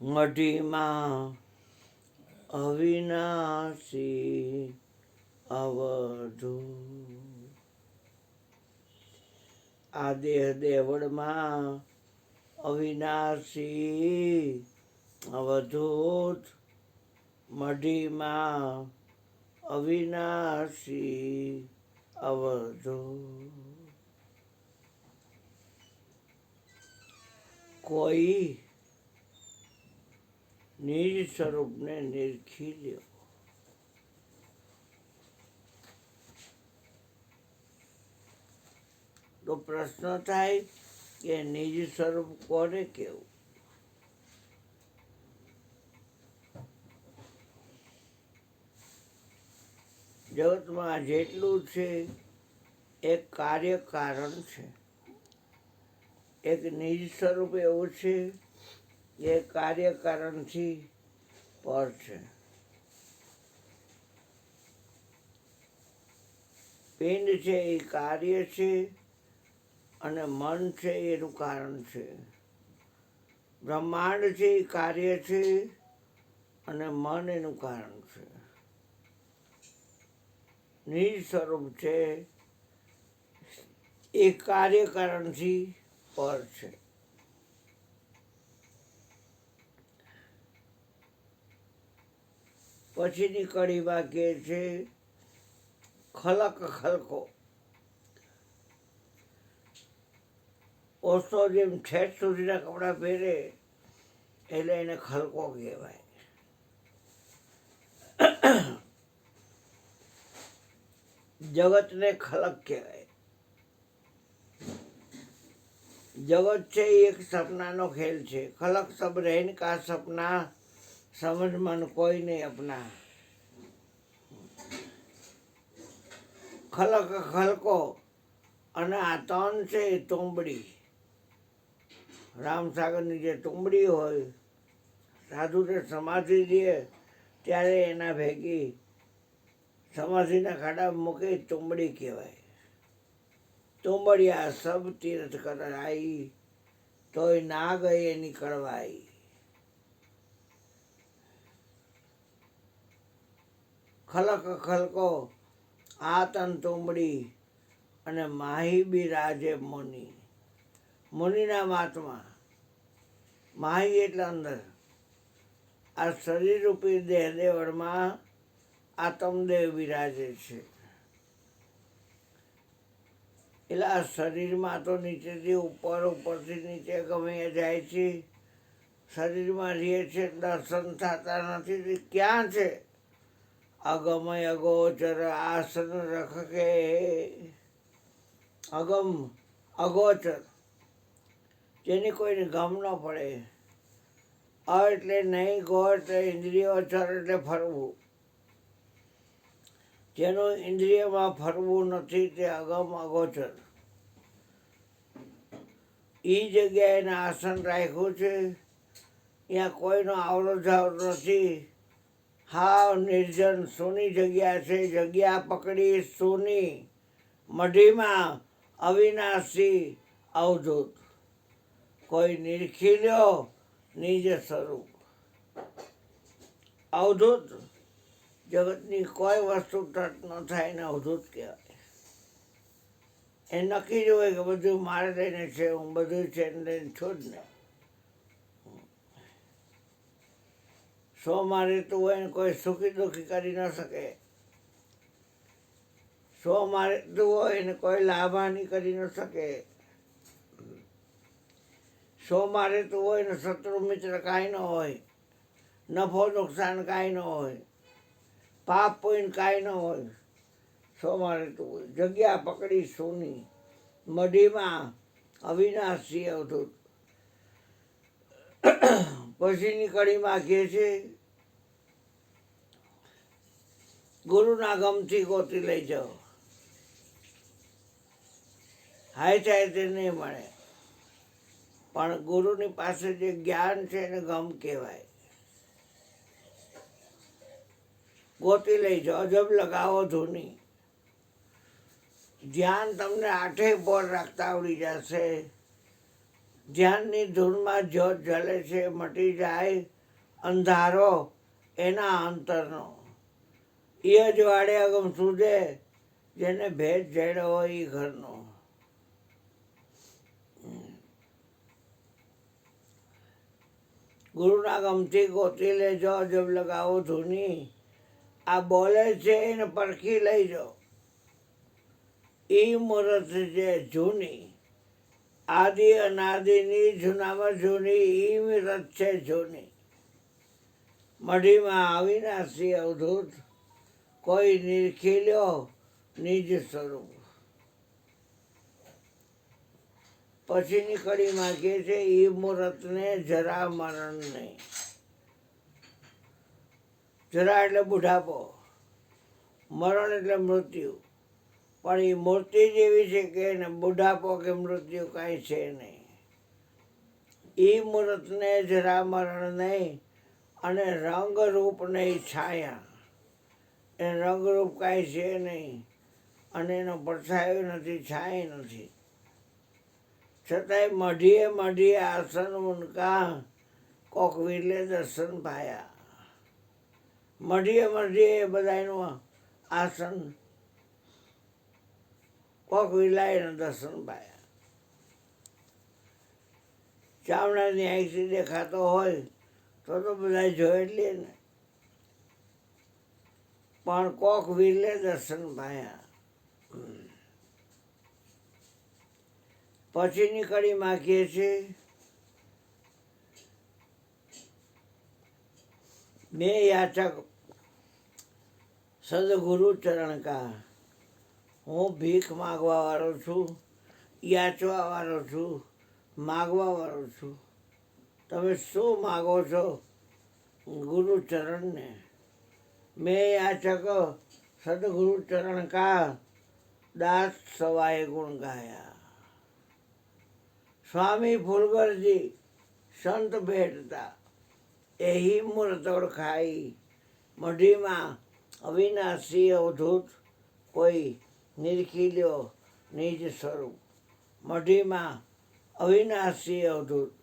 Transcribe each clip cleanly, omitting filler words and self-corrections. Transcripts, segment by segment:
મઢીમાં અવિનાશી અવધૂત। આ દેહ દેવળમાં અવિનાશી અવધૂત, મઢીમાં અવિનાશી અવધૂત। કોઈ નિજ સ્વરૂપને નિરખી લ્યો। તો પ્રશ્ન થાય કે નિજ સ્વરૂપ કોને કેવું? જગતમાં જેટલું છે એક કાર્ય કારણ છે, એક નિજ સ્વરૂપ એવું છે એ કાર્યકારણથી પર છે। પિંડ છે એ કાર્ય છે અને મન છે એનું કારણ છે। બ્રહ્માંડ છે એ કાર્ય છે અને મન એનું કારણ છે। નિજ સ્વરૂપ છે એ કાર્યકારણથી પર છે। પછીની કડીમાં કહે છે ખલક ખલકો। ઓછો જેમ ઠેઠ સુધીના કપડાં પહેરે એટલે એને ખલકો કહેવાય। જગતને ખલક કહેવાય। जगत છે એક સપનાનો ખેલ છે। ખલક સબ રહેન કા સપના, સમજ મન કોઈ નહીં અપના। ખલક ખલકો અને આ તન છે એ તુંબડી। રામસાગરની જે તુંબડી હોય, સાધુને સમાધિ દે ત્યારે એના ભેગી સમાધિના ખાડા મૂકે તુંબડી કહેવાય। તુંબડિયા સબ તીર્થ કર આઈ, તોય ના ગઈ એની કળવાઈ। ખલક ખલકો આ તન તુંબડી અને માહી બિરાજે મુનિ। મુનિના મહાત્મા, માહી એટલે અંદર। આ શરીર રૂપી દેહ દેવળમાં આત્મદેવ બિરાજે છે। એટલે આ શરીરમાં તો નીચેથી ઉપર, ઉપરથી નીચે ગમે જાય છે। શરીરમાં રહે છે, દર્શન થતા નથી। ક્યાં છે? અગમય અગોચર આસન રખ કે। અગમ અગોચર જેની કોઈને ગમ ન પડે। અ એટલે નહીં, ગો એટલે ઇન્દ્રિયો, ચર એટલે ફરવું। જેનું ઇન્દ્રિયમાં ફરવું નથી તે અગમ અગોચર। એ જગ્યાએ એને આસન રાખ્યું છે, ત્યાં કોઈનો આવરો જાવરો નથી। હાવ નિર્જન સૂની જગ્યા છે। જગ્યા પકડી સૂની, મઢીમાં અવિનાશી અવધૂત। કોઈ નિરખી લ્યો નિજ સ્વરૂપ। અવધૂત જગતની કોઈ વસ્તુ તટ ન થાય એને અવધૂત કહેવાય। એ નક્કી જ હોય કે બધું મારે લઈને છે, હું બધું છે લઈને છું જ નહીં। સ્વમાં રહેતું હોય ને કોઈ સુખી દુઃખી કરી ન શકે। સ્વમાં રહેતું હોય ને કોઈ લાભાની કરી ન શકે। સ્વમાં રહેતું હોય ને શત્રુ મિત્ર કાંઈ ન હોય। નફો નુકસાન કાંઈ ન હોય। પાપ પુણ્ય કાંઈ ન હોય। સ્વમાં રહેતું હોય। જગ્યા પકડી સૂની, મઢીમાં અવિનાશી અવધૂત। પછીની કડીમાં કહે છે ગુરુના ગમથી ગોતી લઈ જાઓ। હાય થાય તે નહીં મળે, પણ ગુરુની પાસે જે જ્ઞાન છે એને ગમ કહેવાય। ગોતી લઈ જાઓ, અજબ લગાવો ધૂની। ધ્યાન તમને આઠે બોર રાખતા આવડી જશે। ધ્યાનની ધૂનમાં જ્યોત જલે છે, મટી જાય અંધારો એના અંતરનો. એ જ વાડે અગમ સુધે, જેને ભેદ જડ્યો હોય એ ઘરનો. ગુરુના ગમથી ગોતી લેજો, જબ લગાવો ધૂની. આ બોલે છે એને પરખી લઈજો. ઈ મૂર્ત જે જૂની, આદિ અનાદિની જૂનામાં જૂની ઈ મૂર્ત છે જૂની. મઢીમાં અવિનાશી અવધૂત, કોઈ નિરખી લ્યો નિજ સ્વરૂપ. પછીની કડીમાં કહે છે ઈ મૂર્તને જરા મરણ નહીં. જરા એટલે બુઢાપો, મરણ એટલે મૃત્યુ. પણ એ મૂર્તિ જેવી છે કે એને બુઢાપો કે મૃત્યુ કાંઈ છે નહીં. એ મૂર્તને જરા મરણ નહીં, અને રંગરૂપ નહીં છાયા. એ રંગરૂપ કાંઈ છે નહીં, અને એનો પડછાયો નથી, છાય નથી. છતાંય મઢીએ મઢીએ આસન ઉનકા, કોક વિરલે દર્શન પાયા. મઢીએ મઢીએ બધાનું આસન, કોક વિલાયના દર્શન પાયા. ચામડાની આંખથી દેખાતો હોય તો બધા જોઈ લે ને, પણ કોક વિરલે દર્શન પાયા. પછીની કડીમાં કહે છે મેં યાચક સદગુરુ ચરણ કા. હું ભીખ માગવા વાળો છું, યાચવા વાળો છું, માગવા વાળો છું. તમે શું માગો છો? ગુરુ ચરણને. મેં યાચક સદગુરુ ચરણ કા, દાસ સવાય ગુણ ગાયા. સ્વામી ફૂલગરજી સંત ભેટતા, એહી મૂર્ત ઓળખાઈ. મઢીમાં અવિનાશી અવધૂત, કોઈ નિરખી લ્યો નિજ સ્વરૂપ. મઢીમાં અવિનાશી અવધૂત.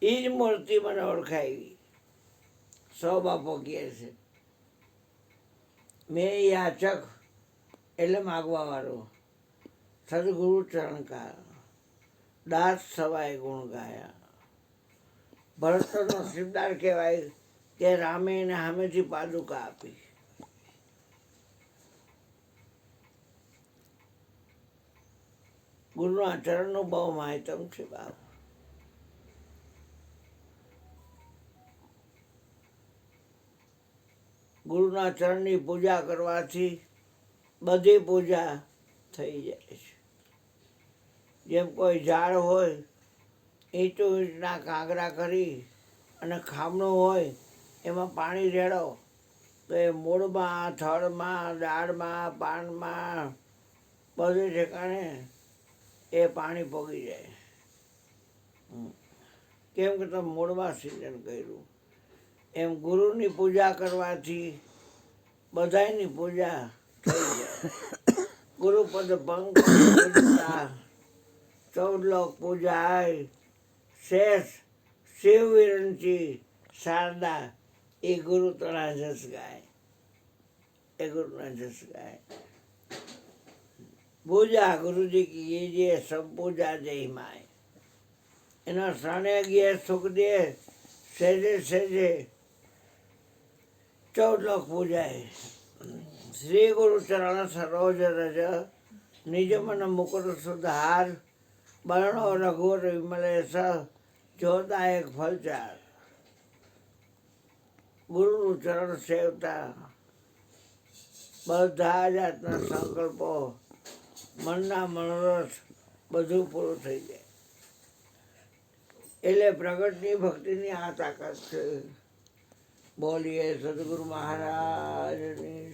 એ જ મૂર્તિ મને ઓળખાવી. સૌ બાપો કહે છે મેં યાચક એટલે માગવા વાળો, સદગુરુ ચરણ કા, દાસ સવાય ગુણ ગાયા. ભરતનો નસીબદાર કહેવાય કે રામે એને સામેથી પાદુકા આપી. ગુરુના ચરણનું બહુ મહાત્મ છે બાપ. ગુરુના ચરણની પૂજા કરવાથી બધી પૂજા થઈ જાય છે. જેમ કોઈ ઝાડ હોય, ઈંટના કાંગરા કરી અને ખામણું હોય એમાં પાણી રેડો તો એ મૂળમાં, થડમાં, દાળમાં, પાનમાં બધે ઠેકાણે એ પાણી પોગી જાય. કેમ કે તમે મૂળમાં સિંચન કર્યું. એમ ગુરુની પૂજા કરવાથી બધાની પૂજા થઈ જાય. ગુરુપદ પંક 14 લોક પૂજાય. શેષ શિવ વિરંચી શારદા, એ ગુરુ તણા જસ ગાય. એ ગુરુના જસ ગાય. પૂજા ગુરુજી કી કીજીએ, સબ પૂજા જય માય. એના શરણે ગયે સુખ દે, સહેજે સહેજે 14 લોક પૂજાય. શ્રી ગુરુ ચરણ સરોજ રજ, નિજ મન મુકુર સુધાર. બરણો રઘુર વિમલેશ, જોદાયક ફલચાર. ગુરુનું ચરણ સેવતા બધા જાતના સંકલ્પો, મનના મનોરથ બધું પૂરું થઈ જાય. એટલે પ્રગટની ભક્તિની આ તાકાત છે. બોલીએ સદગુરુ મહારાજની.